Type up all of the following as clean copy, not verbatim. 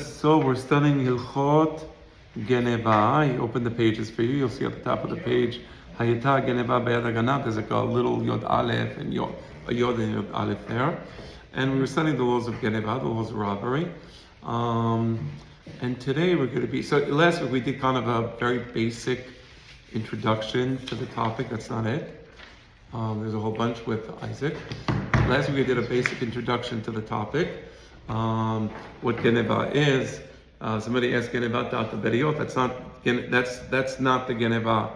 So we're studying Hillchot Geniva. I opened the pages for you. You'll see at the top of the page, Hayata Geniva Be'ad Haganah. There's like a little Yod Aleph and Yod, a Yod and Yod Aleph there. And we were studying the laws of Geniva, the laws of robbery. And today we're going to be, so last week we did kind of a very basic introduction to the topic. That's not it. There's a whole bunch with Isaac. Last week we did a basic introduction to the topic. What Geniva is. Somebody asked Geniva about the Beriot. That's not the Geniva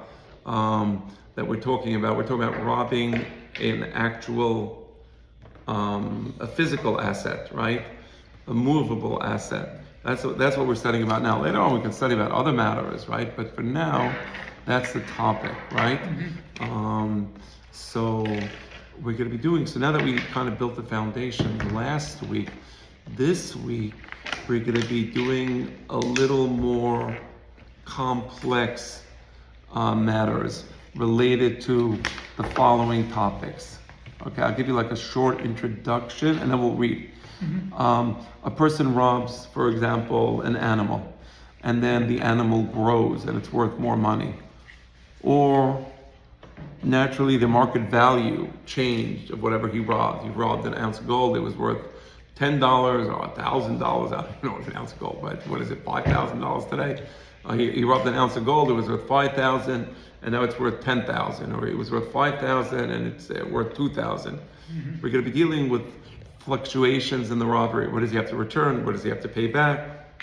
that we're talking about. We're talking about robbing an actual, a physical asset, right? A movable asset. That's what we're studying about now. Later on we can study about other matters, right? But for now, that's the topic, right? So we're going to be doing, so now that we kind of built the foundation last week, this week we're going to be doing a little more complex matters related to the following topics. Okay, I'll give you like a short introduction and then we'll read. A person robs, for example, an animal, and then the animal grows and it's worth more money. Or naturally the market value changed of whatever he robbed. He robbed an ounce of gold, it was worth $10 or $1,000. I don't know what an ounce of gold, but what is it, $5,000 today? He robbed an ounce of gold, it was worth $5,000, and now it's worth $10,000, or it was worth $5,000 and it's worth $2,000. We're going to be dealing with fluctuations in the robbery. What does he have to return? What does he have to pay back?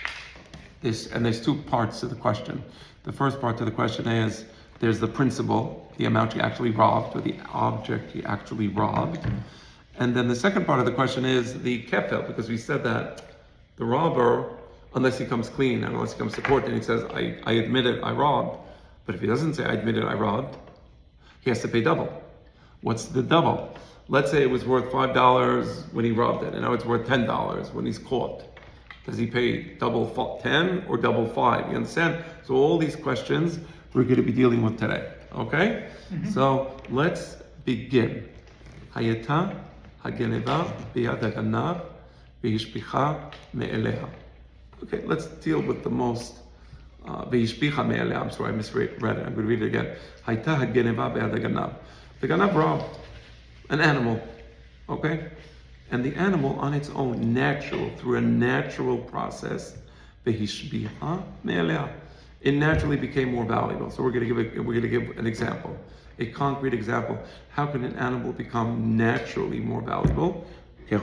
There's two parts to the question. The first part to the question is, there's the principal, the amount he actually robbed, or the object he actually robbed. And then the second part of the question is the kefel, because we said that the robber, unless he comes clean and unless he comes to court and he says, I admit it, I robbed. But if he doesn't say, I admit it, I robbed, he has to pay double. What's the double? Let's say it was worth $5 when he robbed it, and now it's worth $10 when he's caught. Does he pay double 10 or double 5? You understand? So all these questions we're going to be dealing with today. Okay? So let's begin. Hayata Hageniva Be'ad Haganav Ve'ishpicha Me'eleha. Okay, let's deal with the most Ve'ishpicha Me'eleha. I'm sorry, I misread it. I'm going to read it again. Hayata Hageniva Be'ad Haganav. The Ganav robbed an animal. Okay? And the animal on its own, through a natural process, Ve'ishpicha Me'eleha, it naturally became more valuable. So we're going to give an example, a concrete example. How can an animal become naturally more valuable? He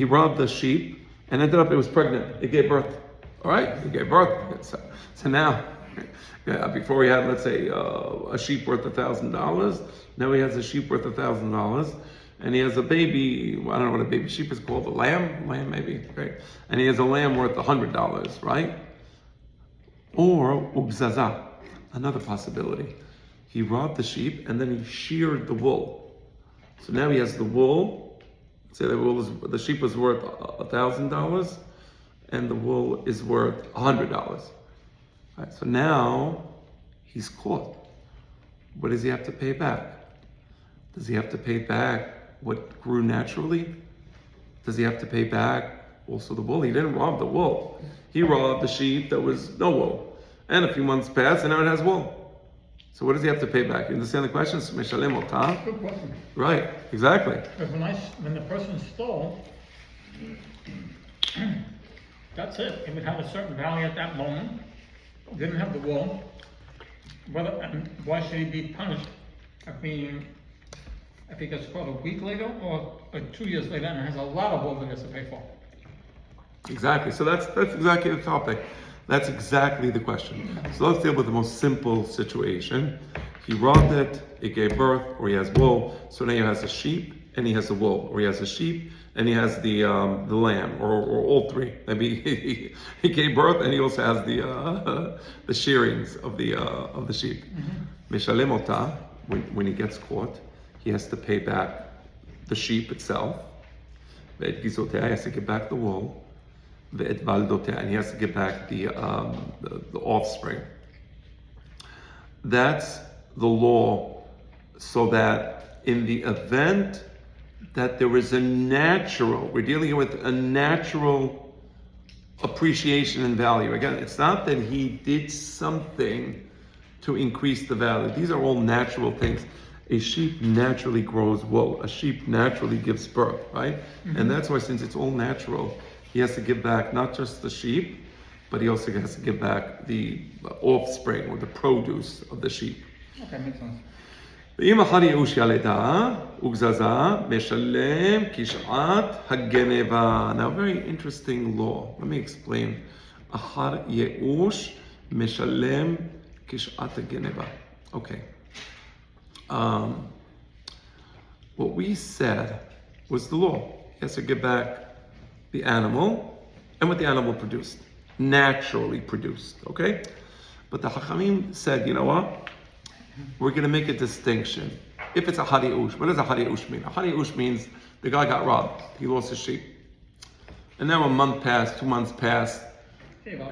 robbed the sheep and ended up, it was pregnant. It gave birth. All right, it gave birth. So now, before he had, let's say, a sheep worth $1,000. Now he has a sheep worth $1,000. And he has a baby, I don't know what a baby sheep is called, a lamb maybe, right? And he has a lamb worth $100, right? Or ubzaza, another possibility. He robbed the sheep and then he sheared the wool. So now he has the wool. Say the sheep was worth $1,000 and the wool is worth $100. Right, so now he's caught. What does he have to pay back? Does he have to pay back what grew naturally? Does he have to pay back also the wool? He didn't rob the wool. He robbed the sheep that was no wool. And a few months passed and now it has wool. So what does he have to pay back? You understand the question? Meshalem otah. Good question. Right, exactly. Because when the person stole, that's it. It would have a certain value at that moment. Didn't have the wool. Why should he be punished if he gets caught a week later or 2 years later and has a lot of wool that he has to pay for? Exactly. So that's exactly the topic. That's exactly the question. So let's deal with the most simple situation. He robbed it, it gave birth, or he has wool. So now he has a sheep and he has the wool, or he has a sheep and he has the lamb, or all three. Maybe he gave birth and he also has the shearings of the sheep. Meshalem otah, when he gets caught, he has to pay back the sheep itself. Ve'et gizotea, he has to give back the wool. Ve'et valdotea, and he has to give back the offspring. That's the law, so that in the event that there is we're dealing with a natural appreciation and value. Again, it's not that he did something to increase the value. These are all natural things. A sheep naturally grows wool. A sheep naturally gives birth, right? And that's why, since it's all natural, he has to give back not just the sheep, but he also has to give back the offspring or the produce of the sheep. Okay, makes sense. ואם אחר ייאוש ילדה וגזזה משלם כשעת הגניבה. Now, very interesting law. Let me explain. אחר ייאוש משלם כשעת הגניבה. Okay. What we said was the law. He has to give back the animal and what the animal produced, naturally produced. Okay. But the Chachamim said, you know what? We're going to make a distinction. If it's a hariush, what does a hariush mean? A hariush means the guy got robbed. He lost his sheep. And now a month passed, 2 months passed,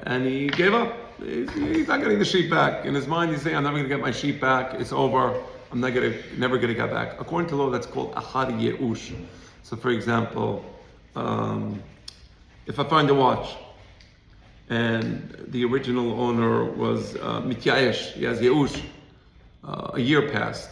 and he gave up. He's not getting the sheep back. In his mind, he's saying, I'm never going to get my sheep back. It's over. I'm never going to get back. According to law, that's called a hariyush. So for example, if I find a watch, and the original owner was mityaesh, he has yeush, a year passed,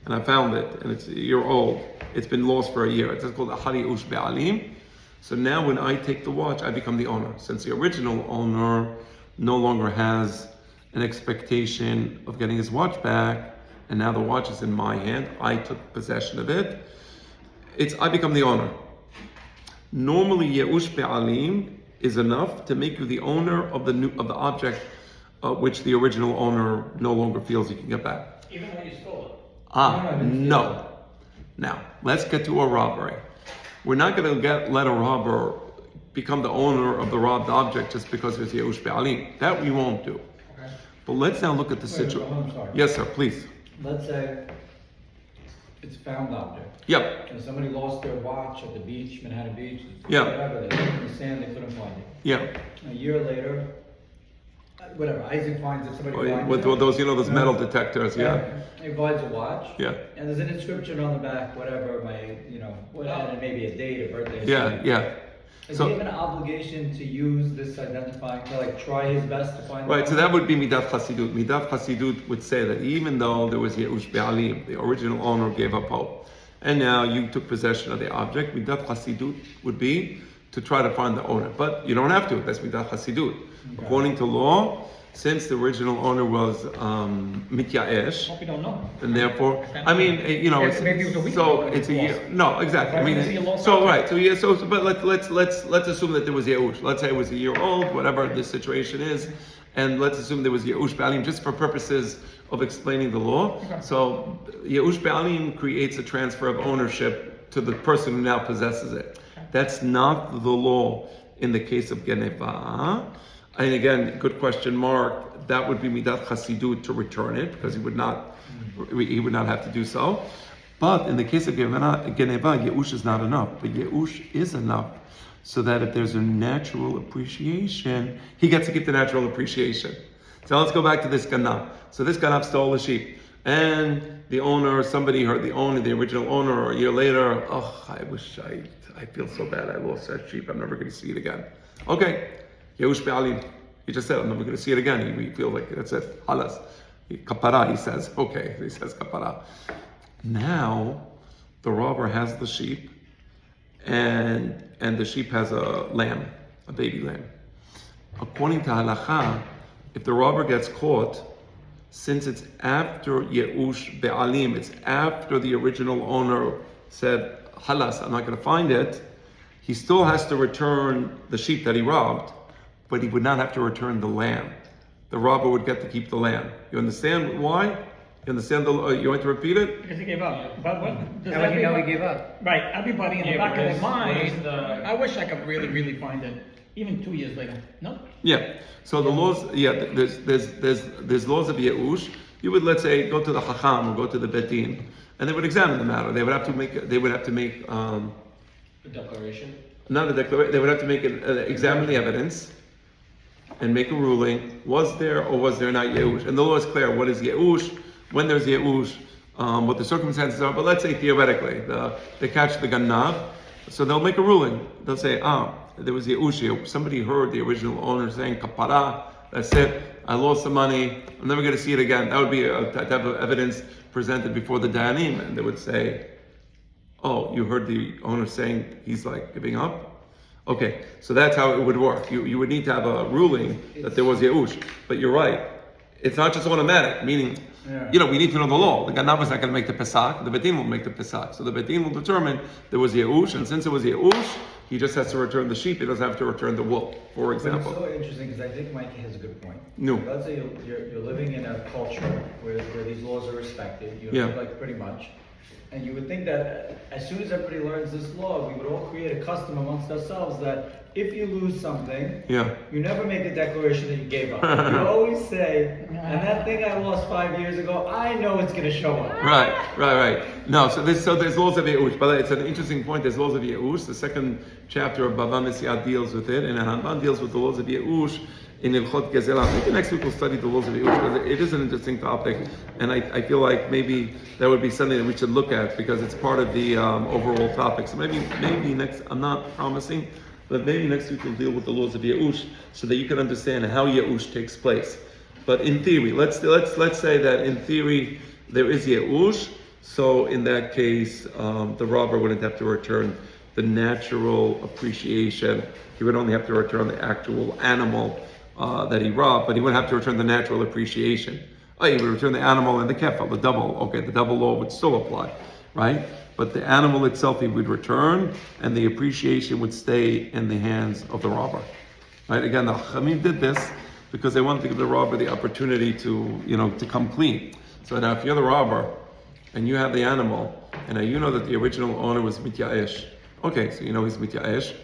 and I found it, and it's a year old. It's been lost for a year. It's called ahari ush be'alim. So now when I take the watch, I become the owner. Since the original owner no longer has an expectation of getting his watch back, and now the watch is in my hand, I took possession of it. I become the owner. Normally, yeush be'alim is enough to make you the owner of the object which the original owner no longer feels he can get back. Even though you stole it? No. Now, let's get to a robbery. We're not going to let a robber become the owner of the robbed object just because it's Yeush Be'alim. That we won't do. Okay. But let's now look at the situation. I'm sorry. Yes, sir, please. Let's say it's a found object. Yep. And somebody lost their watch at the beach, Manhattan Beach. Yeah. Whatever, they looked in the sand, they couldn't find it. Yeah. A year later, whatever, Isaac finds it, somebody finds With it. those metal detectors, yeah. He finds a watch. Yeah. And there's an inscription on the back, whatever, and it may be a date, a birthday. Yeah, something. yeah. Does So- he have an obligation to use this identifying, to try his best to find Right, the so watch? that would be Midat Chasidut. Midat Chasidut would say that even though there was Yeush Be'alim, the original owner gave up hope, and now you took possession of the object, Midat Chasidut would be to try to find the owner. But you don't have to, that's Midat Chasidut. Okay. According to law, since the original owner was Mityaesh, Hope you don't know. and therefore, I mean, it's, Maybe it was a week so ago it's a it was year. lost. No, exactly. I Why is he a mean, lost so object? right, but let's assume that there was Yeush. Let's say it was a year old, whatever the situation is, and let's assume there was Yeush Be'alim just for purposes of explaining the law. Okay. So Yeush Be'alim creates a transfer of ownership to the person who now possesses it. That's not the law in the case of Geniva. And again, good question mark. That would be Midat Chasidut to return it, because he would not have to do so. But in the case of Geniva, Yeush is not enough. But Yeush is enough, so that if there's a natural appreciation, he gets to keep the natural appreciation. So let's go back to this Ganav. So this Ganav stole a sheep, and somebody heard the original owner, or a year later, I feel so bad, I lost that sheep, I'm never going to see it again. Okay, Yeush Be'alim. He just said, I'm never going to see it again. He feels like that's it. Halas. Kapara, he says. Okay, he says kapara. Now, the robber has the sheep, and the sheep has a lamb, a baby lamb. According to halacha, if the robber gets caught, since it's after Yeush Be'alim, it's after the original owner said, halas, I'm not going to find it, he still has to return the sheep that he robbed, but he would not have to return the lamb. The robber would get to keep the lamb. You understand why? You understand you want to repeat it? Because he gave up. But what does How would you know he everybody- gave up? Right, everybody in the back of their what is mind, the- I wish I could really find it, even 2 years later. No? Yeah. So the laws, there's laws of Yeush. You would, let's say, go to the Chacham or go to the Bet Din, and they would examine the matter. They would have to make The declaration? not a declaration. They would have to examine the evidence and make a ruling. Was there or was there not Yeush? And the law is clear. What is Yeush? When there's Yeush, what the circumstances are. But let's say theoretically, they catch the ganav, so they'll make a ruling. They'll say, there was Yeush. Somebody heard the original owner saying, kapara, that's it, I lost the money, I'm never going to see it again. That would be a type of evidence presented before the Dayanim, and they would say, oh, you heard the owner saying he's like giving up? Okay, so that's how it would work. You would need to have a ruling that there was Yeush. But you're right, it's not just automatic, meaning, we need to know the law. The Ganav is not going to make the Pesach, the Betin will make the Pesach. So the Betin will determine there was Yeush, and since it was Yeush, he just has to return the sheep, he doesn't have to return the wool, for example. But it's so interesting because I think Mike has a good point. No. Let's say you're living in a culture where these laws are respected, like pretty much. And you would think that as soon as everybody learns this law, we would all create a custom amongst ourselves that if you lose something, you never make a declaration that you gave up. You always say, and that thing I lost 5 years ago, I know it's going to show up. Right. No, so there's laws of Yeush. But it's an interesting point. There's laws of Yeush. The second chapter of Bava Metzia deals with it, and Hanban deals with the laws of Yeush in Hallchot Gezela. Maybe next week we'll study the laws of Yeush because it is an interesting topic, and I feel like maybe that would be something that we should look at because it's part of the overall topic. So maybe next, I'm not promising, but maybe next week we'll deal with the laws of Yeush so that you can understand how Yeush takes place. But in theory, let's say that in theory there is Yeush. So in that case, the robber wouldn't have to return the natural appreciation. He would only have to return the actual animal that he robbed, but he wouldn't have to return the natural appreciation. He would return the animal and the kefal, the double. Okay, the double law would still apply, right? But the animal itself he would return, and the appreciation would stay in the hands of the robber. Right? Again, the Chachamim did this because they wanted to give the robber the opportunity to come clean. So now if you're the robber and you have the animal, and now you know that the original owner was mityaesh. Okay, so you know he's mityaesh.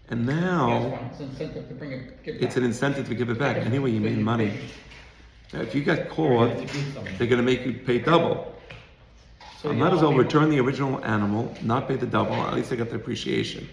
And now it's an incentive to bring it, give it it's back. an incentive to give it back. Anyway, you made money. Now, if you get caught, they're going to make you pay double. So I might as well return the original animal, not pay the double. At least I got the appreciation.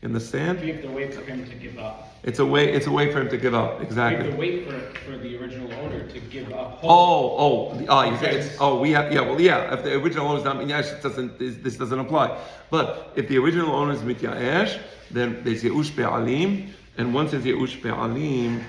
You understand? You have to wait for him to give up. It's a way for him to give up. Exactly. You have to wait for the original owner to give up. You say it's if the original owner is not mityaesh, this doesn't apply. But if the original owner is mityaesh, then there's Yeush be'alim, and once there's Yeush be'alim,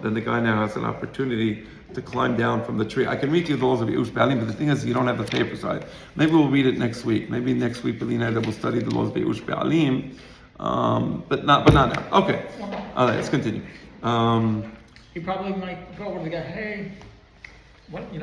then the guy now has an opportunity to climb down from the tree. I can read you the laws of Yeush be'alim, but the thing is, you don't have the paper side. Maybe we'll read it next week. Maybe next week, Belina, we'll study the laws of Yeush be'alim, but not now. Okay, all right, let's continue. He probably might go over to the guy, hey, what, he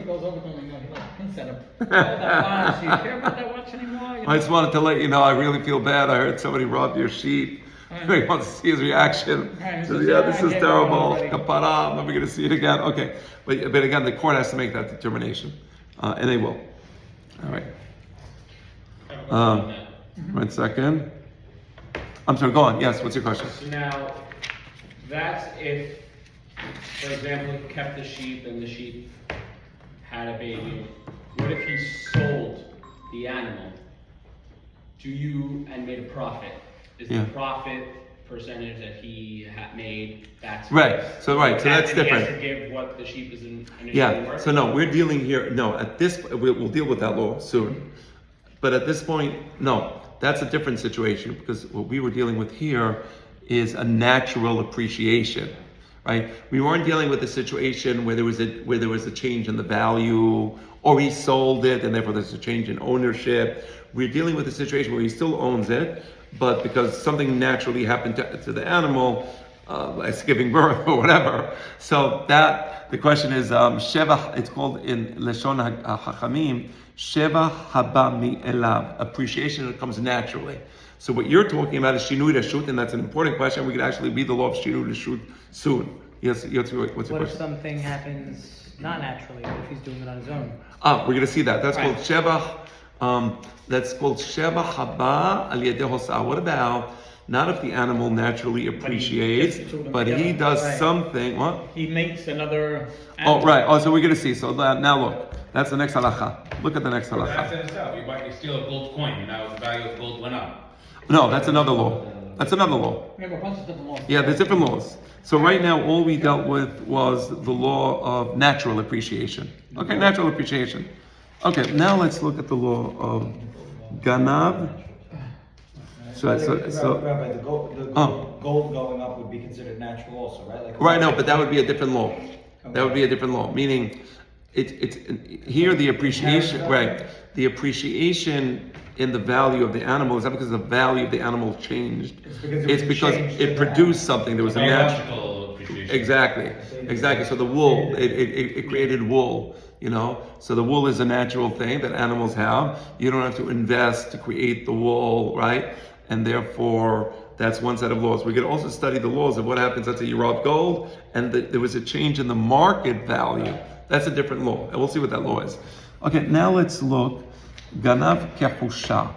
goes over to him and he set up. Oh, that watch, do you care about that watch anymore? I just wanted to let you know, I really feel bad. I heard somebody robbed your sheep. He wants to see his reaction. Says, this is terrible. Kapara, I'm never going to see it again. Okay, but again, the court has to make that determination, and they will. All right. 1 second. I'm sorry. Go on. Yes. What's your question? So now, that's if, for example, he kept the sheep and the sheep had a baby. What if he sold the animal and made a profit? Is the profit percentage that he made, that's right? So that's different. He has to give what the sheep is initially worth? So no, we're dealing here. No, at this we'll deal with that law soon. But at this point, no, that's a different situation because what we were dealing with here is a natural appreciation, right? We weren't dealing with a situation where there was a change in the value, or he sold it and therefore there's a change in ownership. We're dealing with a situation where he still owns it, but because something naturally happened to the animal, like giving birth or whatever. So the question is, Sheva, it's called in Leshon HaChachamim, Sheva Haba Mi'elav, appreciation that comes naturally. So what you're talking about is Shinui Reshut, and that's an important question. We could actually read the law of Shinui Reshut soon. Yes, what's your question? What if something happens not naturally? What if he's doing it on his own? We're going to see that. That's called Sheva. That's called Sheva Haba Al Yedei Hosa. What about not if the animal naturally appreciates, but he does something? What? He makes another animal. Oh, right. So we're going to see. So now look. That's the next halacha. Look at the next halacha. That's in itself. You steal a gold coin, and now the value of gold went up. No, that's another law. That's another law. We have a bunch of different laws. Yeah, there's different laws. So right now, all we dealt with was the law of natural appreciation. Okay, natural appreciation. Okay, now let's look at the law of Ganav. Rabbi, the Oh. gold going up would be considered natural also, right? Like Right, no, but that would be a different law. That would be a different law, meaning it's here the appreciation, right? The appreciation in the value of the animal is not because the value of the animal changed. It's because it produced something. There was a natural. Biological appreciation. Exactly. So the wool, it created wool. So the wool is a natural thing that animals have. You don't have to invest to create the wool, right? And therefore, that's one set of laws. We could also study the laws of what happens. Let's say you rob gold, and there was a change in the market value. That's a different law, and we'll see what that law is. Okay, now let's look. Ganav kehusha.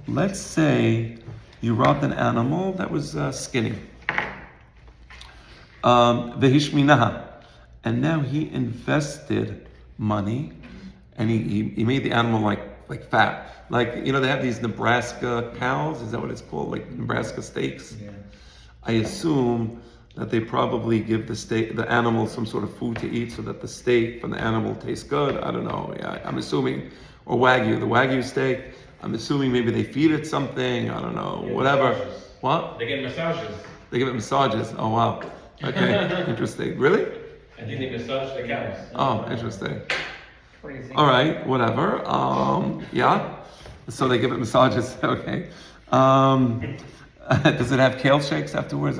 Let's say you robbed an animal that was skinny. Vehishminaha. And now he invested money, and he made the animal like fat. Like, they have these Nebraska cows, is that what it's called? Like Nebraska steaks? Yeah. I assume that they probably give the animal some sort of food to eat so that the steak from the animal tastes good. I don't know. Yeah, I'm assuming, or the Wagyu steak. I'm assuming maybe they feed it something. I don't know, whatever. Massages. What? They get massages. They give it massages. Oh wow. Okay, interesting. Really? I think they massage the cows. Oh, interesting. Crazy. All right, whatever. Yeah. So they give it massages. Okay. Does it have kale shakes afterwards?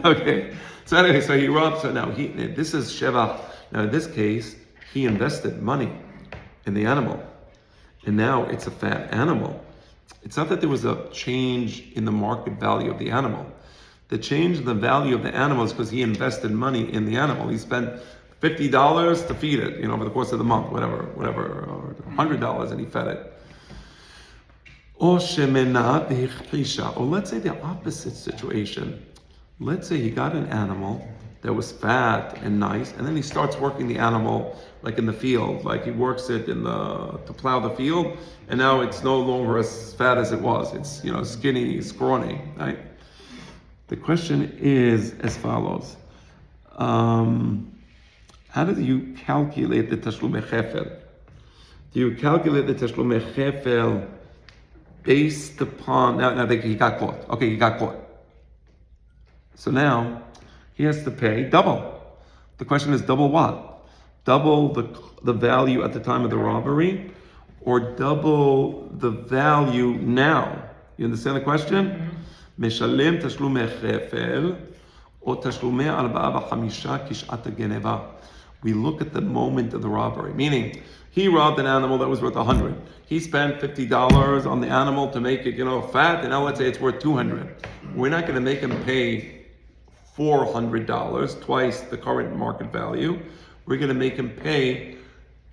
Okay. So anyway, so he robbed. So now this is Sheva. Now in this case, he invested money in the animal, and now it's a fat animal. It's not that there was a change in the market value of the animal. The change in the value of the animal is because he invested money in the animal. He spent $50 to feed it, over the course of the month, whatever, or $100, and he fed it. Or let's say the opposite situation. Let's say he got an animal that was fat and nice, and then he starts working the animal like in the field, like he works it to plow the field, and now it's no longer as fat as it was. It's skinny, scrawny, right? The question is as follows: how do you calculate the tashlumei chefel? Do you calculate the tashlumei chefel based upon now he got caught? Okay, he got caught. So now he has to pay double. The question is double what? Double the value at the time of the robbery, or double the value now? You understand the question? משלם תשלומי חפל או תשלומי 4 ו5 כשעת הגניבה. We look at the moment of the robbery, meaning he robbed an animal that was worth 100. He spent $50 on the animal to make it, fat, and now let's say it's worth 200. We're not going to make him pay $400, twice the current market value. We're going to make him pay,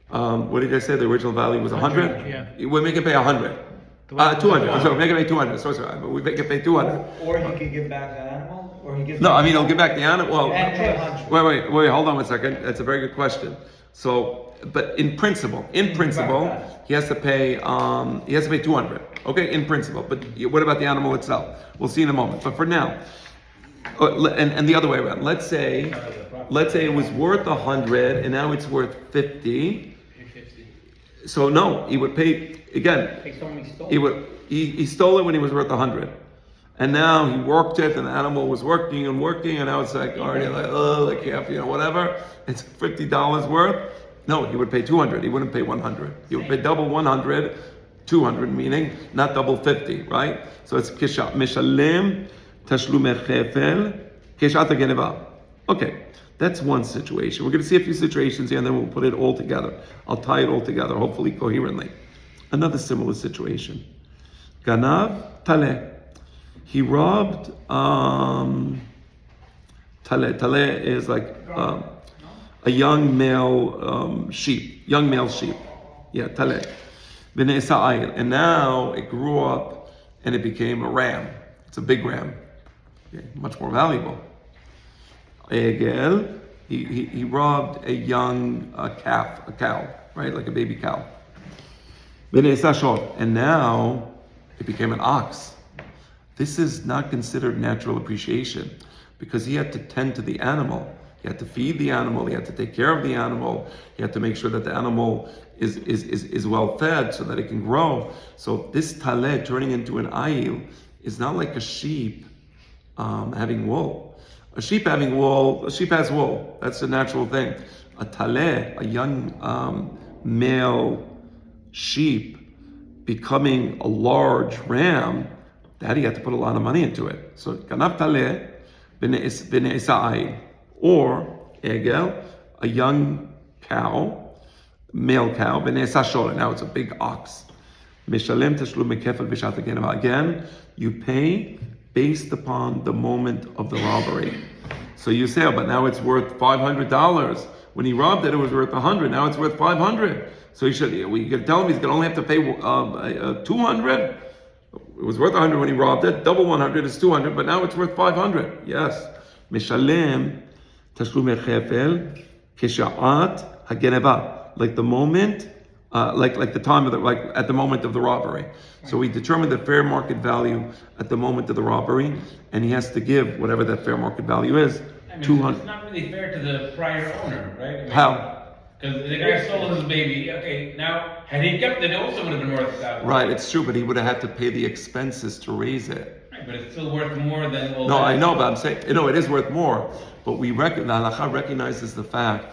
what did I say? The original value was 100? Yeah. We're making him pay 100. 200. I'm sorry, make him pay 200. Sorry, but we make him pay 200. Or he could give back the animal, or he gives. No, I mean he'll give back the animal. Well, And pay 100. wait, hold on 1 second. That's a very good question. So, but in principle, he has to pay 200. Okay, in principle. But what about the animal itself? We'll see in a moment. But for now, and the other way around. Let's say it was worth 100 and now it's worth 50. So no, he would pay again. He stole it when he was worth 100, and now he worked it, and the animal was working, and now it's like already whatever. It's $50 worth. No, he would pay 200. He wouldn't pay 100. He would pay double 100, 200, meaning not double 50, right? So it's mishalem tashlumei chefel keshat hageniva. Okay. That's one situation. We're going to see a few situations here, and then we'll put it all together. I'll tie it all together, hopefully coherently. Another similar situation. Ganav taleh. He robbed taleh. Taleh is like a young male sheep. Yeah, taleh. V'ne'esa ayil. And now it grew up and it became a ram. It's a big ram. Okay, much more valuable. Egel, he robbed a young calf, a cow, right, like a baby cow. And now it became an ox. this is not considered natural appreciation because he had to tend to the animal. He had to feed the animal. He had to take care of the animal. He had to make sure that the animal is well fed so that it can grow. So this taleh turning into an ayil is not like a sheep having wool. A sheep has wool. That's a natural thing. A taleh, a young male sheep becoming a large ram, that he had to put a lot of money into it. So ganav taleh b'ne'esa ayil. Or egel, a young cow, male cow, b'ne'esa shola. Now it's a big ox. Mishalem tashlum mekefel b'shat hageniva. Again, you pay based upon the moment of the robbery. So you say, oh, but now it's worth $500. When he robbed it, it was worth $100. Now it's worth $500. So you can tell him he's going to only have to pay $200. It was worth $100 when he robbed it. Double $100 is $200, but now it's worth $500. Yes. Mishalem tashlum mekefel k'sha'at hageniva. Like the moment. Like the time of at the moment of the robbery. So we determine the fair market value at the moment of the robbery, and he has to give whatever that fair market value is. I mean, 200. it's not really fair to the prior owner, right? I mean, How? Because the guy stole his baby. Okay, now had he kept it, it also would have been worth $1,000. Right, it's true, but he would have had to pay the expenses to raise it. Right, but it's still worth more than all No, that. I know, but I'm saying, it is worth more. But the halakha recognizes the fact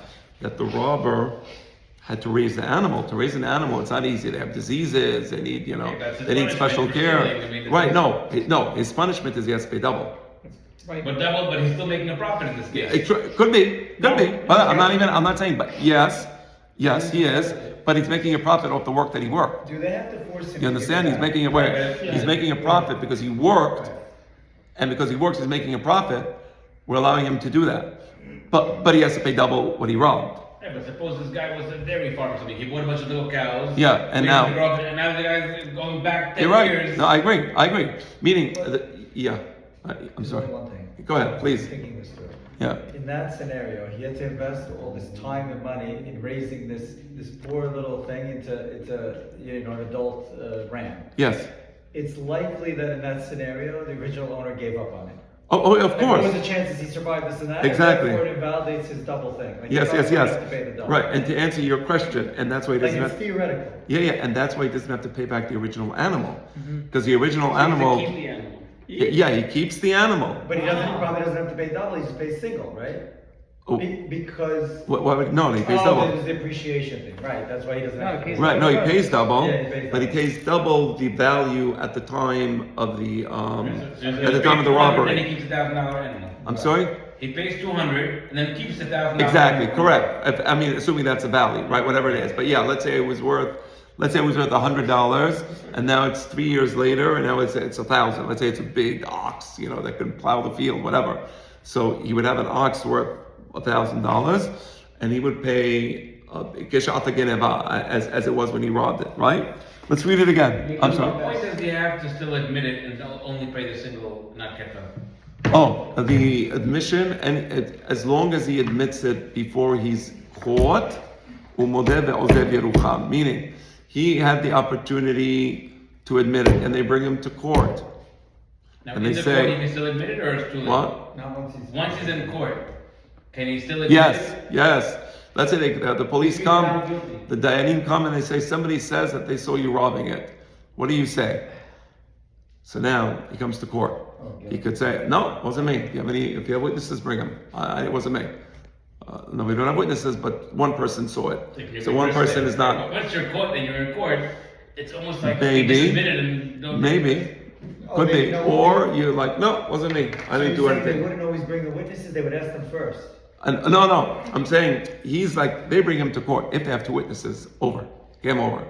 that the robber had to raise the animal. To raise an animal, it's not easy. They have diseases. They need, they need special care. Right? No. His punishment is he has to pay double. Right. But he's still making a profit in this case. It could be. But I'm not saying. But yes, he is. But he's making a profit off the work that he worked. Do they have to force him? You understand? He's making He's making a profit because he worked, and because he works, he's making a profit. We're allowing him to do that. But he has to pay double what he robbed. Yeah, but suppose this guy was a dairy farmer or something. He bought a bunch of little cows. Yeah, and now the guy's going back 10 you're right. years. No, I agree. Meaning, I'm sorry. One thing. Go ahead, please. Thinking this through. Yeah. In that scenario, he had to invest all this time and money in raising this poor little thing into an adult ram. Yes. It's likely that in that scenario, the original owner gave up on it. Oh, of Like, course. what was the chances he survived this and that? Exactly. And therefore it invalidates his double thing. Like, Yes. he has to pay the double. Right, and to answer your question, and that's why he Like doesn't it's have. theoretical. Yeah, and that's why he doesn't have to pay back the original animal, because the original animal. Keep the animal. Yeah, he keeps the animal. But he probably doesn't have to pay double, he just pays single, right? Oh. Because No, he pays double. there's the appreciation thing, right? That's why he doesn't have to pay. Right, no, he pays double, Yeah, he pays but he double. pays double the value at the time of the So at the time of the robbery. Then he keeps $1,000 animal. I'm sorry? He pays $200 and then keeps $1,000. Exactly, correct. Assuming that's a value, right? Whatever it is. But yeah, let's say it was worth $100, and now it's 3 years later, and now it's 1,000. Let's say it's a big ox, that can plow the field, whatever. So he would have an ox worth $1,000, and he would pay as it was when he robbed it, right? Let's read it again. I'm sorry. Why does he have to still admit it and only pay the single, not kefil? Oh, the admission, and as long as he admits it before he's caught, meaning he had the opportunity to admit it, and they bring him to court. Now, And in they the say- court, he can still admit it, or it's too late? What? Not once he's. Once he's in court, can he still admit it? Yes. Let's say the police He's come, found guilty. the dayanim come, and they say somebody says that they saw you robbing it. What do you say? So now he comes to court. He could say, "No, it wasn't me. If you have witnesses, bring them. It wasn't me." No, we don't have witnesses, but one person saw it. So one person is not. Once you're caught and you're in court, it's almost like Maybe. you just admitted and don't. Maybe. Could maybe be. no. Or you're like, "No, it wasn't me. I didn't do They anything." wouldn't always bring the witnesses, they would ask them first. And, no. I'm saying he's like, they bring him to court. If they have two witnesses, over. Game over.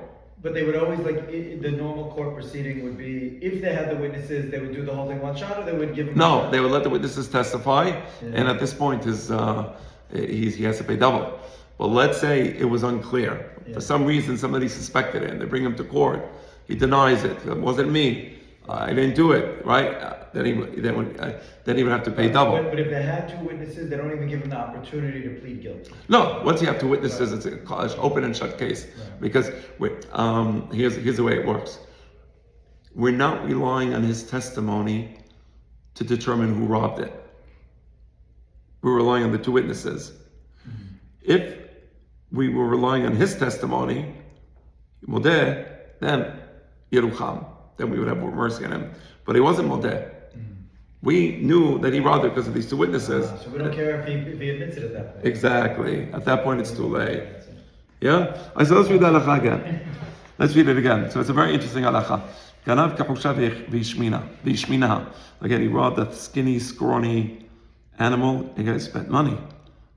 But they would always, the normal court proceeding would be, if they had the witnesses, they would do the whole thing one shot, or they would give them. No, they would let the witnesses testify, and at this point, he has to pay double. But let's say it was unclear. For some reason, somebody suspected it, and they bring him to court. He denies it. It wasn't me. I didn't do it, right? Then he would have to pay double. But if they had two witnesses, they don't even give them the opportunity to plead guilty. No, once you have two witnesses, it's an open and shut case. Because here's the way it works. we're not relying on his testimony to determine who robbed it. We're relying on the two witnesses. If we were relying on his testimony, modeh, then Yerucham, then we would have more mercy on him. But he wasn't modeh. We knew that he robbed it because of these two witnesses. So we don't care if he admits it at that point. Exactly. At that point, it's too late. Yeah? So let's read the halakha again. Let's read it again. So it's a very interesting halakha. Ganav kahusha v'ishmina. Again, he robbed a skinny, scrawny animal. He spent money.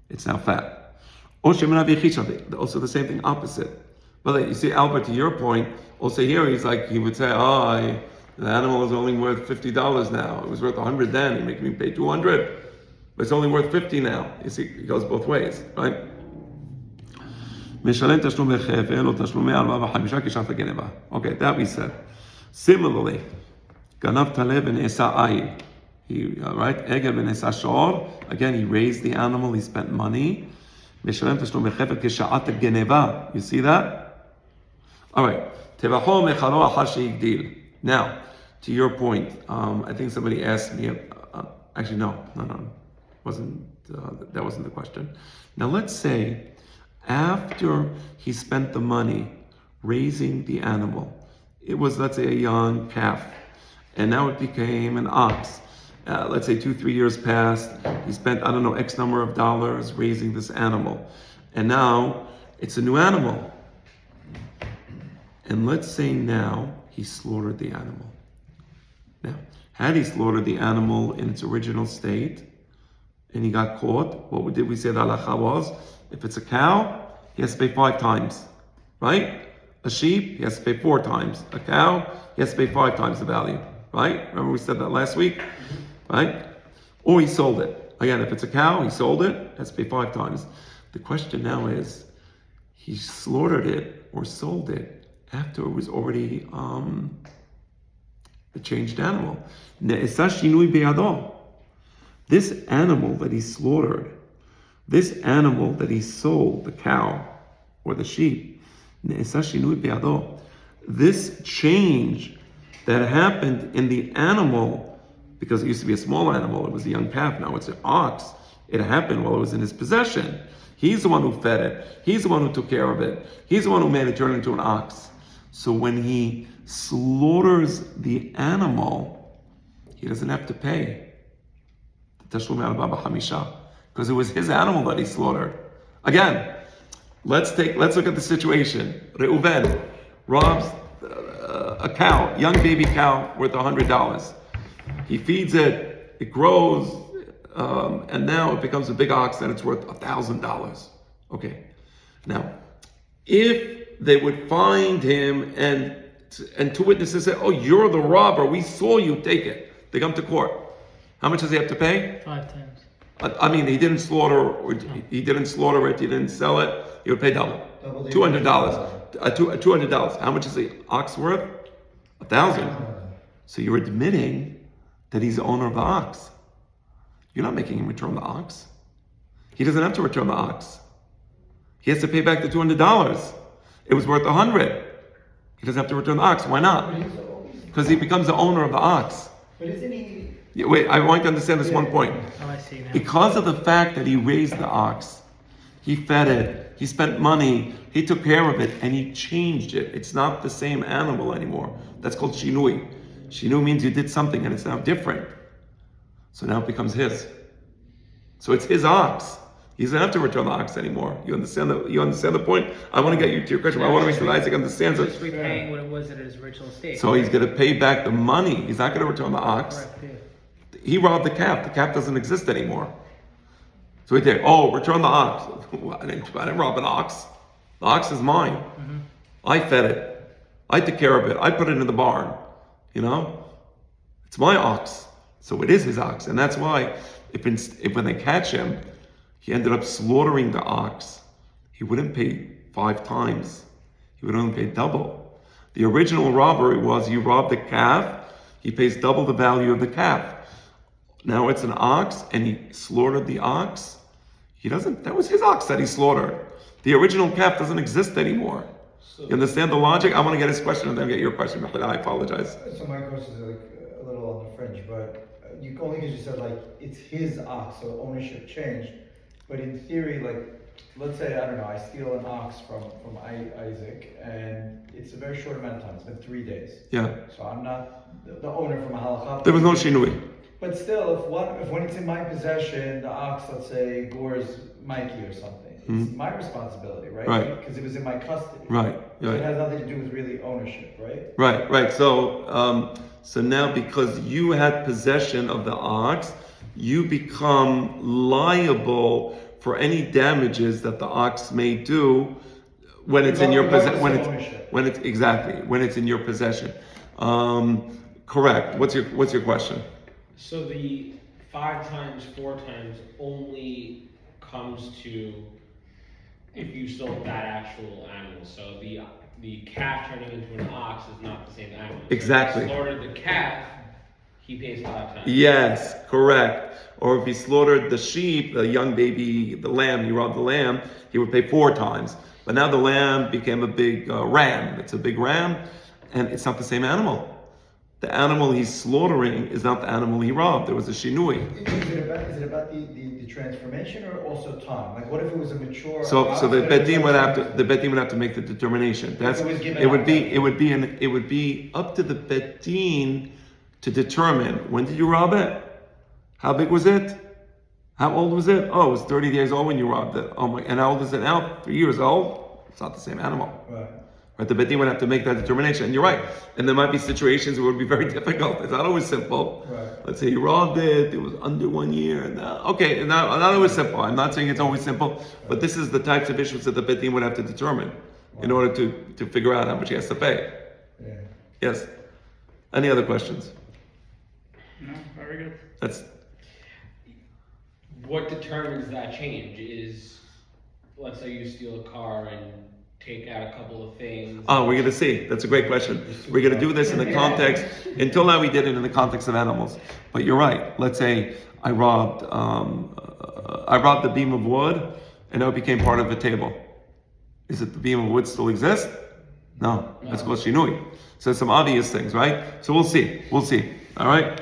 It's now fat. Also the same thing, opposite. But you see, Albert, to your point, also here he would say, the animal is only worth $50 now. It was worth $100 then. You're making me pay $200, but it's only worth $50 now. You see, it goes both ways, right? Okay, that we said. Similarly, Ganav Taleb and Esa Ayil. Right? Egel ben Esa Shor. Again, he raised the animal. He spent money. You see that? All right. Now, to your point, I think somebody asked me. Actually, no, that wasn't the question. Now, let's say after he spent the money raising the animal, it was, let's say, a young calf, and now it became an ox. Let's say 2-3 years passed. He spent, X number of dollars raising this animal, and now it's a new animal. And let's say now he slaughtered the animal. Now, had he slaughtered the animal in its original state, and he got caught, what did we say the halakha was? If it's a cow, he has to pay 5 times, right? A sheep, he has to pay 4 times. A cow, he has to pay 5 times the value, right? Remember we said that last week, right? Or he sold it. Again, if it's a cow, he sold it, has to pay 5 times. The question now is, he slaughtered it or sold it after it was already a changed animal. This animal that he slaughtered, this animal that he sold, the cow or the sheep, this change that happened in the animal, because it used to be a small animal, it was a young calf, now it's an ox, it happened while it was in his possession. He's the one who fed it, he's the one who took care of it, he's the one who made it turn into an ox. So when he slaughters the animal, he doesn't have to pay the tashlum al baba hamisha, because it was his animal that he slaughtered. Again, let's look at the situation. Reuven robs a cow, young baby cow worth $100. He feeds it, it grows, and now it becomes a big ox and it's worth $1,000. Okay, now if they would find him and 2 witnesses say, "Oh, you're the robber. We saw you take it." They come to court. How much does he have to pay? 5 times. He didn't slaughter, or he didn't slaughter it. He didn't sell it. He would pay double. $200. $200. How much is the ox worth? 1,000. So you're admitting that he's the owner of the ox. You're not making him return the ox. He doesn't have to return the ox. He has to pay back the $200. It was worth 100. He doesn't have to return the ox. Why not? Because he becomes the owner of the ox. But isn't he? Yeah, wait, I want you to understand this one point. Oh, I see now. Because of the fact that he raised the ox, he fed it, he spent money, he took care of it, and he changed it. It's not the same animal anymore. That's called shinui. Shinui means you did something and it's now different. So now it becomes his. So it's his ox. He doesn't have to return the ox anymore. You understand the point? I want to get you to your question. I want to make sure Isaac understands Just it. repaying what it was at its original state. So he's going to pay back the money. He's not going to return the ox. Correct, yeah. He robbed the calf. The calf doesn't exist anymore. So he'd say, "Oh, return the ox." I didn't rob an ox. The ox is mine. Mm-hmm. I fed it. I took care of it. I put it in the barn. It's my ox. So it is his ox. And that's why if when they catch him, he ended up slaughtering the ox, he wouldn't pay 5 times. He would only pay double. The original robbery was you robbed the calf, he pays double the value of the calf. Now it's an ox and he slaughtered the ox. That was his ox that he slaughtered. The original calf doesn't exist anymore. You understand the logic? I want to get his question and then get your question, but I apologize. So my question is like a little on the fringe, but you only because you said like it's his ox, so ownership changed. But in theory, like let's say I don't know, I steal an ox from Isaac, and it's a very short amount of time. It's been 3 days. Yeah. So I'm not the owner from a halacha. There was no shinui. But still, if when it's in my possession, the ox, let's say, gores Mikey or something, it's my responsibility, right? Right. Because it was in my custody. Right. So Right. it has nothing to do with really ownership, right? Right. So now because you had possession of the ox, you become liable for any damages that the ox may do when it's in your possession. When it's in your possession. Correct. What's your question? So the 5 times, 4 times only comes to if you sold that actual animal. So the calf turning into an ox is not the same animal. Exactly. If you slaughtered the calf, he pays 5 times. Yes, correct. Or if he slaughtered the sheep, the young baby, the lamb, he robbed the lamb, he would pay 4 times. But now the lamb became a big ram. It's a big ram, and it's not the same animal. The animal he's slaughtering is not the animal he robbed. There was a shinui. Is it about the transformation or also time? Like, what if it was a mature? So the bet din would have to make the determination. It would be up to the bet din to determine when did you rob it, how big was it, how old was it? Oh, it was 30 days old when you robbed it. Oh my! And how old is it now? 3 years old. It's not the same animal. Right, the bet din would have to make that determination. And you're right. And there might be situations where it would be very difficult. It's not always simple. Right. Let's say you robbed it was under 1 year. And not always simple. I'm not saying it's always simple, but this is the types of issues that the bet din would have to determine in order to figure out how much he has to pay. Yeah. Yes. Any other questions? No, very good. That's What determines that change is, let's say you steal a car and take out a couple of things. we're going to see. That's a great question. We're going to do this in the context. Until now, we did it in the context of animals. But you're right. Let's say I robbed the beam of wood, and now it became part of a table. Is it the beam of wood still exist? No. That's called shinui. So there's some obvious things, right? So we'll see. All right.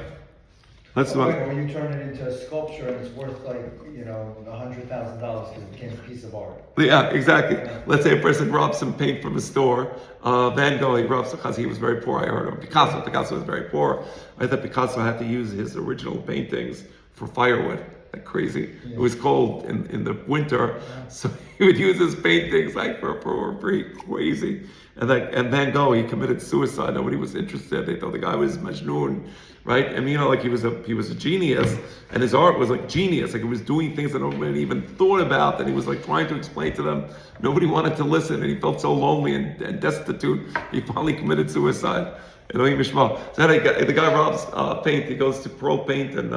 Let's do it. When you turn it into a sculpture and it's worth like $100,000 because it became a piece of art. Yeah, exactly. Let's say a person robs some paint from a store. Van Gogh, he robs because he was very poor. I heard of Picasso was very poor. I thought Picasso had to use his original paintings for firewood. Like crazy. Yeah. It was cold in the winter, so he would use his paintings like for free. Crazy. And Van Gogh, he committed suicide. Nobody was interested. They thought the guy was Majnun, right? I mean, like he was a genius, and his art was like genius. Like he was doing things that nobody even thought about. That he was like trying to explain to them. Nobody wanted to listen, and he felt so lonely and destitute. He finally committed suicide. Elohim Yishmael. So the guy robs paint. He goes to Pearl Paint and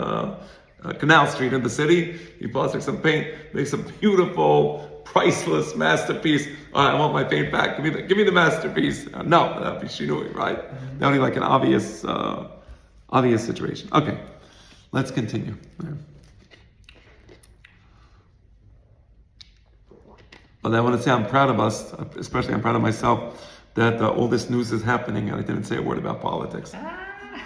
Canal Street in the city. He buys like some paint, makes a beautiful, priceless masterpiece. All right, I want my paint back. Give me the masterpiece. No, that'd be shinui, right? That would be like an obvious situation. Okay, let's continue. But I want to say I'm proud of us, especially I'm proud of myself, that all this news is happening and I didn't say a word about politics.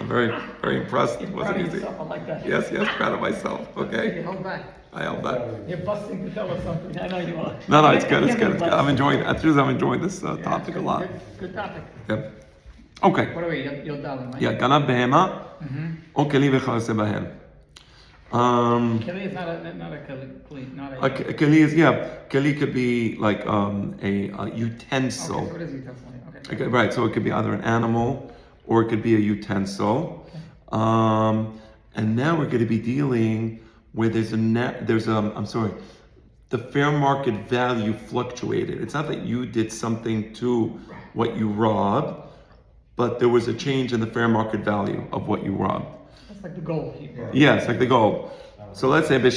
I'm very, very impressed. It wasn't easy. Like that. Yes, proud of myself. Okay. You held back. I held back. You're busting to tell us something. I know you are. No, it's good. I'm enjoying this topic a lot. Good topic. Yeah. Okay. What are we? You're darling, right? Yeah, גנב בהמה או כלי וכיוצא בהן. Keli is not a keli, not a. Keli could be like a utensil. Okay, so what is utensil? Okay. Right, so it could be either an animal or it could be a utensil. Okay. And now we're going to be dealing where the fair market value fluctuated. It's not that you did something to what you robbed, but there was a change in the fair market value of what you robbed. That's like the gold. Yes, like the gold. So let's say let's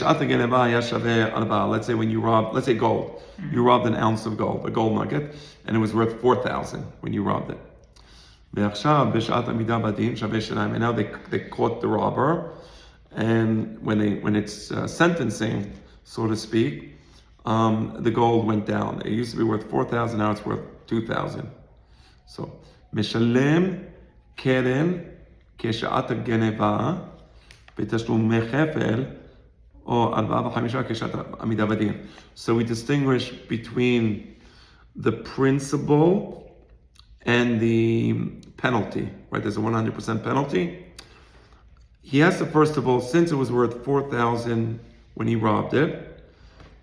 say when you robbed, let's say gold. You robbed an ounce of gold, a gold nugget, and it was worth 4,000 when you robbed it. And now they caught the robber, and when it's sentencing, so to speak, the gold went down. It used to be worth 4,000, now it's worth 2,000. So, משלם קרן כשעת הגניבה בתשלומי חפל או 4 ו5 כשעת עמידה בדין. So we distinguish between the principal and the penalty, right? There's a 100% penalty. He has to, first of all, since it was worth 4,000 when he robbed it,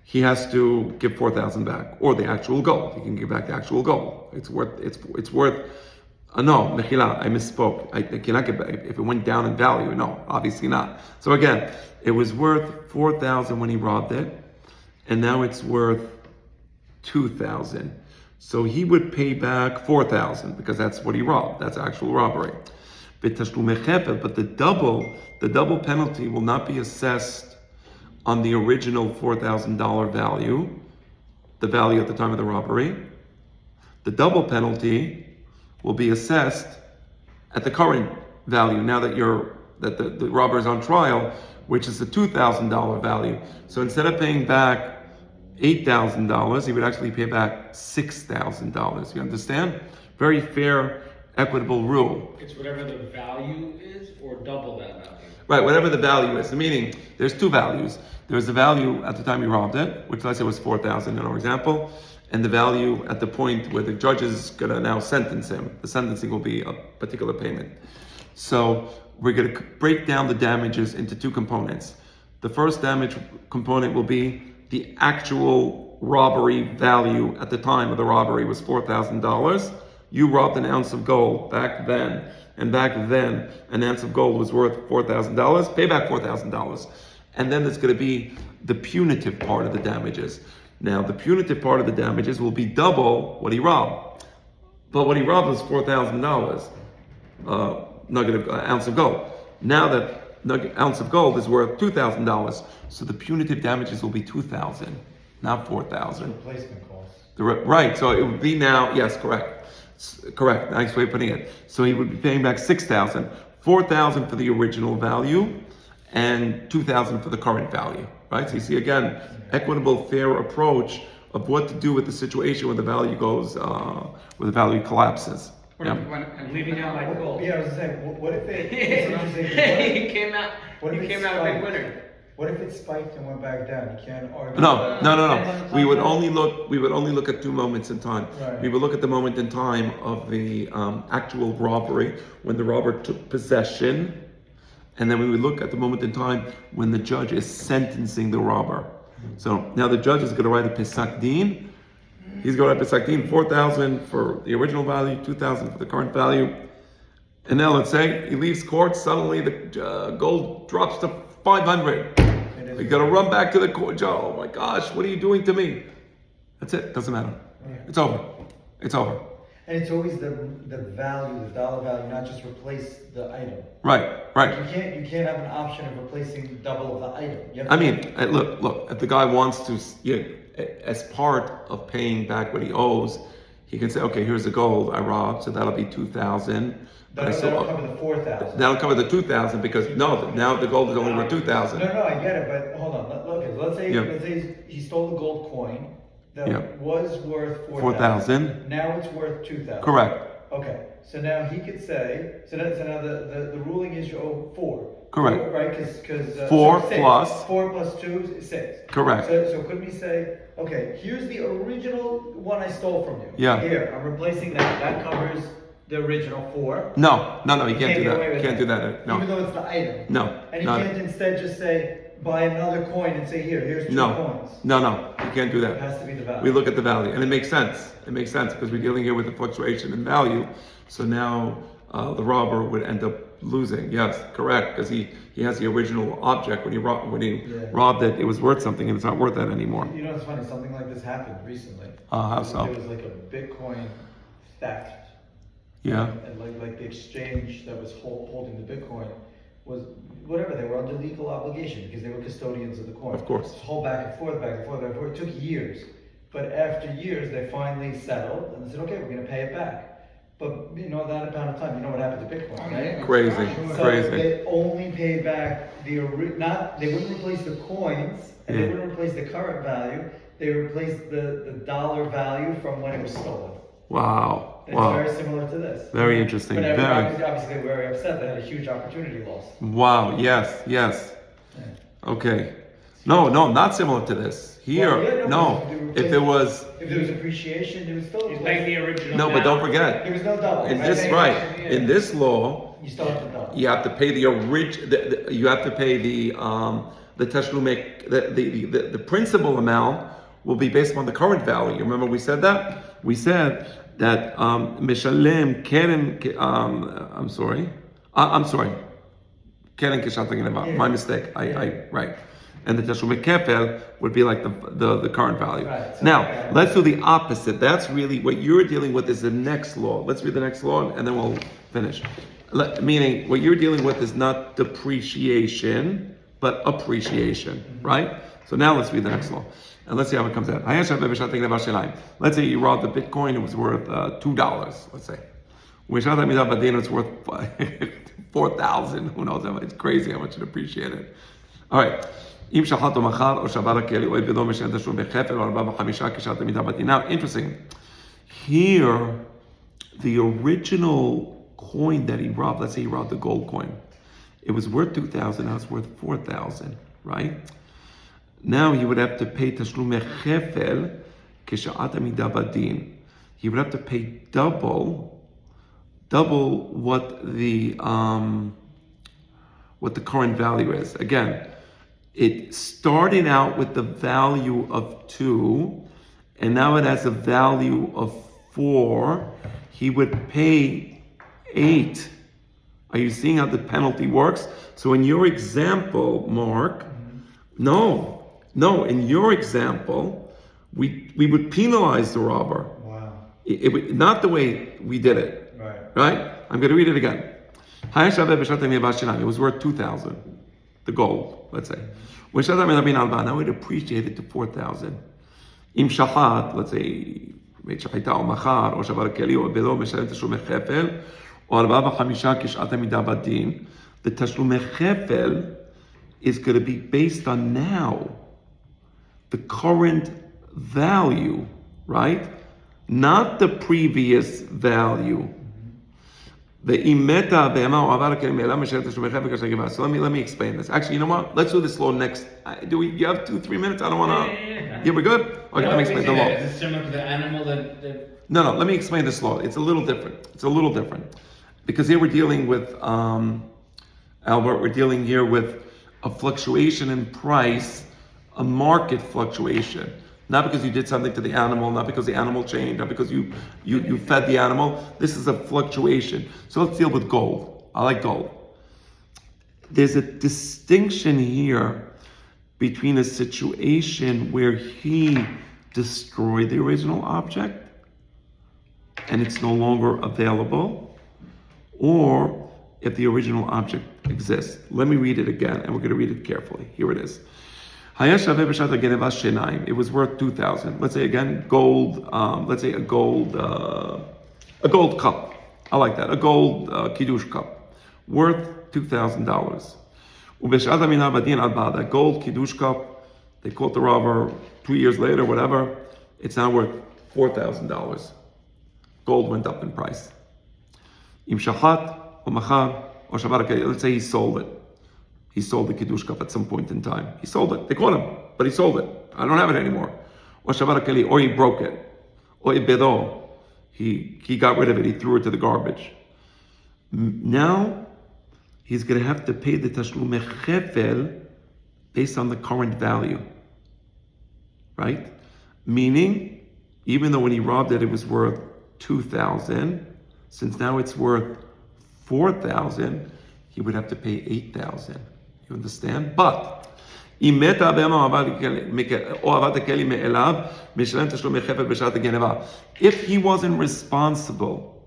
he has to give 4,000 back, or the actual gold. He can give back the actual gold. It's worth. No, mechila, I misspoke. I cannot give back if it went down in value. No, obviously not. So again, it was worth 4,000 when he robbed it, and now it's worth 2,000. So he would pay back 4,000 because that's what he robbed. That's actual robbery. But the double penalty will not be assessed on the original $4,000 value, the value at the time of the robbery. The double penalty will be assessed at the current value now that the robber is on trial, which is the $2,000 value. So instead of paying back $8,000, he would actually pay back $6,000. You understand? Very fair, equitable rule. It's whatever the value is, or double that value. Right, whatever the value is. Meaning, there's two values. There's the value at the time he robbed it, which let's say was 4,000 in our example, and the value at the point where the judge is going to now sentence him. The sentencing will be a particular payment. So we're going to break down the damages into two components. The first damage component will be the actual robbery value at the time of the robbery was $4,000. You robbed an ounce of gold back then, and back then an ounce of gold was worth $4,000. Pay back $4,000. And then there's going to be the punitive part of the damages. Now, the punitive part of the damages will be double what he robbed. But what he robbed was $4,000, ounce of gold. Now that ounce of gold is worth $2,000, so the punitive damages will be $2,000, not $4,000. Replacement costs. Right, so it would be now, yes, correct. Correct, nice way of putting it. So he would be paying back $6,000, $4,000 for the original value, and $2,000 for the current value, right? So you see again, equitable, fair approach of what to do with the situation when the value goes, where the value collapses. Yeah. I'm leaving out my gold. Yeah, I was saying, what if it? He came out a big winner. What if it spiked and went back down? You can't argue. No. We would only look at two moments in time. Right. We would look at the moment in time of the actual robbery when the robber took possession, and then we would look at the moment in time when the judge is sentencing the robber. So now the judge is going to write a Pesach Din. He's going to write Pesach Din, 4,000 for the original value, 2,000 for the current value. And now let's say he leaves court, suddenly the gold drops to 500. You got to run back to the court. Oh my gosh, what are you doing to me? That's it. Doesn't matter. It's over. It's over. And it's always the value, the dollar value, not just replace the item. Right. You can't have an option of replacing double of the item. Look. If the guy wants to, as part of paying back what he owes, he can say, okay, here's the gold I robbed, so that'll be 2,000. That'll cover the 4,000. That'll cover the 2,000 because now the gold is only worth 2,000. No, I get it, but hold on. Let's say he stole a gold coin that was worth 4,000. Now it's worth 2,000. Correct. Okay, so now he could say, so now the ruling is you owe 4. Correct. 4, right? Because 4 6. plus 4 plus 2 is 6. Correct. So couldn't we say, okay, here's the original one I stole from you. Yeah. Here, I'm replacing that. That covers the original 4. No, you can't do get that. away You with can't that. do that. No. Even though it's the item. No. And you can't instead just say, buy another coin and say, here's 2 coins. No, you can't do that. It has to be the value. We look at the value, and it makes sense. It makes sense because we're dealing here with the fluctuation in value. So now the robber would end up losing. Yes, correct, because he has the original object when he robbed it. It was worth something, and it's not worth that anymore. You know, it's funny. Something like this happened recently. How so? There was like a Bitcoin theft. Yeah. And like the exchange that was holding the Bitcoin was whatever, they were under legal obligation because they were custodians of the coin. Of course. This whole back and forth. It took years. But after years, they finally settled and they said, okay, we're going to pay it back. But that amount of time, you know what happened to Bitcoin, right? Crazy. So they only paid back they wouldn't replace the coins and they wouldn't replace the current value. They replaced the dollar value from when it was stolen. Wow. It's Wow. very similar to this. Very interesting. But Very. everybody was obviously very upset. They had a huge opportunity loss. Wow. Yes. Yes. Yeah. Okay. No, not similar to this. Here, Well, yeah, no. If it was, If there was appreciation, there was still. It's like the original. no, but don't amount. forget, There was no double. in this, right, in this law, You still have to double. you have to pay you have to pay the tashlumek, the principal amount will be based on the current value. Remember we said that? We said that mishalem keren, I'm sorry. Keren kishat geniva. My mistake. I right. And the tashlumek kefel would be like the current value. Right, so- Now, let's do the opposite. That's really what you're dealing with is the next law. Let's read the next law and then we'll finish. Meaning, what you're dealing with is not depreciation, but appreciation, right? So now let's read the next law. And let's see how it comes out. Let's say you robbed the Bitcoin, it was worth $2, let's say. It's worth 4,000. Who knows how much? It's crazy how much it appreciated. All right. Now, interesting. Here, the original coin that he robbed, let's say he robbed the gold coin. It was worth 2,000, now it's worth 4,000, right? Now he would have to pay tashlume chefel k'sha'at amida badin. He would have to pay double what the current value is. Again, it started out with the value of 2, and now it has a value of 4. He would pay 8. Are you seeing how the penalty works? So in your example, Mark, no, in your example, we would penalize the robber. Wow. It would, not the way we did it. Right. I'm going to read it again. It was worth 2,000, the gold, let's say. Now it appreciated to 4,000. Im shachat, let's say, שחיטה או מחר, או שבר כלי, או בלא משלם תשלומי חפל, או 4 ו5 כשעת עמידה בדין, the תשלומי חפל is going to be based on now, the current value, right? Not the previous value. So let me explain this. Actually, you know what? Let's do this law next. You have 2-3 minutes? I don't want to. Yeah, we're good? Okay, let me explain the law. Is it similar to the animal that No, let me explain this law. It's a little different. Because here we're dealing with, Albert, we're dealing here with a fluctuation in price, a market fluctuation. Not because you did something to the animal, not because the animal changed, not because you fed the animal. This is a fluctuation. So let's deal with gold. I like gold. There's a distinction here between a situation where he destroyed the original object and it's no longer available, or if the original object exists. Let me read it again, and we're going to read it carefully. Here it is. It was worth 2,000. Let's say again, gold. Let's say a gold cup. I like that. A gold kiddush cup, worth $2,000. That gold kiddush cup, they caught the robber 2 years later, whatever. It's now worth $4,000. Gold went up in price. Let's say he sold it. He sold the Kiddush cup at some point in time. He sold it. They caught him, but he sold it. I don't have it anymore. Or he broke it. Or he got rid of it. He threw it to the garbage. Now, he's going to have to pay the Tashlume Chefel based on the current value. Right? Meaning, even though when he robbed it, it was worth 2,000, since now it's worth 4,000, he would have to pay 8,000. You understand? But if he wasn't responsible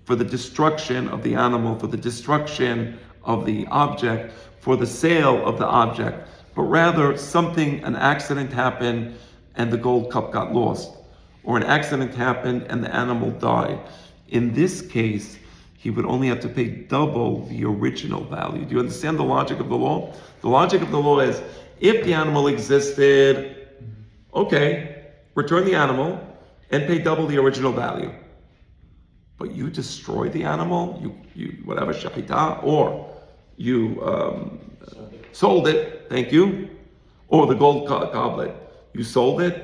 for the destruction of the animal, for the destruction of the object, for the sale of the object, but rather an accident happened and the gold cup got lost, or an accident happened and the animal died. In this case, he would only have to pay double the original value. Do you understand the logic of the law? The logic of the law is, if the animal existed, okay, return the animal and pay double the original value. but you destroyed the animal, you whatever, shachita, or you sold it, thank you, or the gold goblet, you sold it,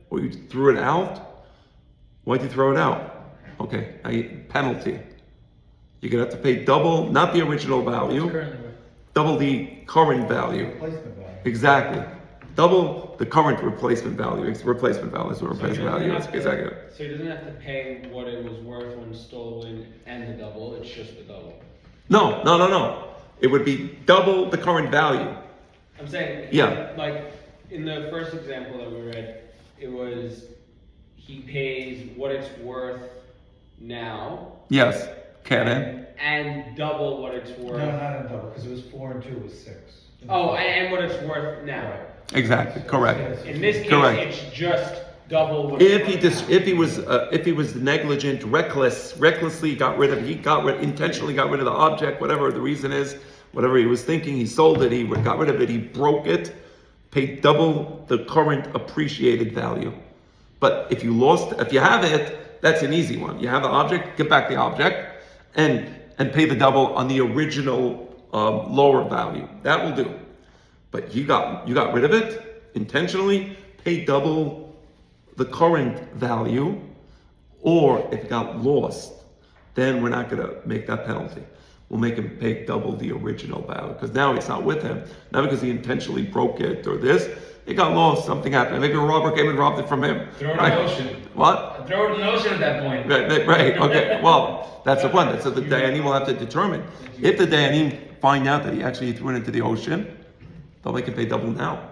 or you threw it out. Why'd you throw it out? Okay, penalty. You're gonna have to pay double, not the original value, Currently worth. double the current value. Replacement value. Exactly. Double the current replacement value. Replacement value is what replacement value is. Exactly. So he doesn't have to pay what it was worth when stolen and the double, it's just the double. No. It would be double the current value. I'm saying, Yeah. like, in the first example that we read, it was, he pays what it's worth now, Yes. Karen. and double what it's worth. No, not in double, because it was 4 and 2 was 6. Oh, and what it's worth now. Right. Exactly. Correct. In this case, Correct. it's just double what it's worth now. If he was negligent, recklessly intentionally got rid of the object, whatever the reason is, whatever he was thinking, he sold it, he got rid of it, he broke it, paid double the current appreciated value. But if you have it, that's an easy one. You have the object, get back the object, and pay the double on the original lower value. That will do. But you got rid of it intentionally, pay double the current value, or if it got lost, then we're not gonna make that penalty. We'll make him pay double the original value, because now it's not with him. Not because he intentionally broke it or this. It got lost, something happened. Maybe a robber came and robbed it from him. Throw it in right? the ocean. What? Throw it in the ocean at that point. Right, okay. Well, that's the point. So the Dayanim will have to determine. If the Dayanim find out that he actually threw it into the ocean, they'll make him pay double now.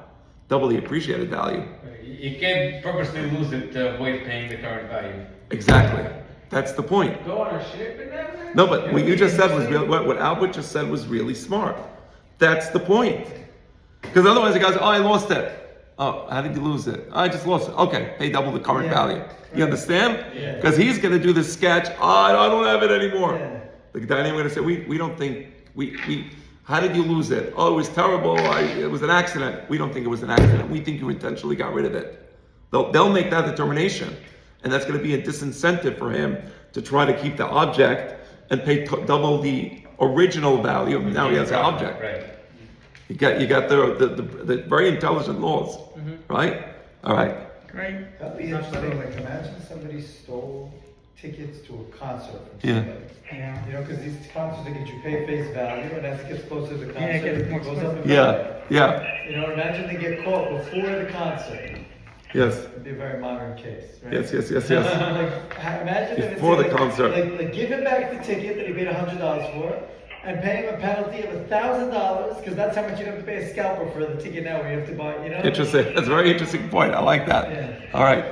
Double the appreciated value. You can't purposely lose it to avoid paying the current value. Exactly. That's the point. Go on a ship and that? No, but what you just said was what Albert just said was really smart. That's the point. Because otherwise the guy says, oh, I lost it. Oh, how did you lose it? I just lost it. Okay, pay double the current value. You understand? Yeah. Because he's going to do the sketch. Oh, I don't have it anymore. Yeah. The guy going to say, we don't think, how did you lose it? Oh, it was terrible. It was an accident. We don't think it was an accident. We think you intentionally got rid of it. They'll make that determination. And that's going to be a disincentive for him to try to keep the object and pay double the original value. Now he has the object. Right. You got the very intelligent laws, right? All right. Great. That'd be interesting, like imagine somebody stole tickets to a concert from Yeah. somebody. Yeah. You know, because these concert tickets, you pay face value, and as it gets closer to the concert, Yeah, it gets more it goes up in Yeah, value. yeah, You know, imagine they get caught before the concert. yes, It'd be a very modern case, right? yes. Imagine if Before it's the concert. Like give him back the ticket that he paid $100 for, and pay him a penalty of $1,000, because that's how much you have to pay a scalper for the ticket now, where you have to buy. You know. Interesting. That's a very interesting point. I like that. Yeah. All right.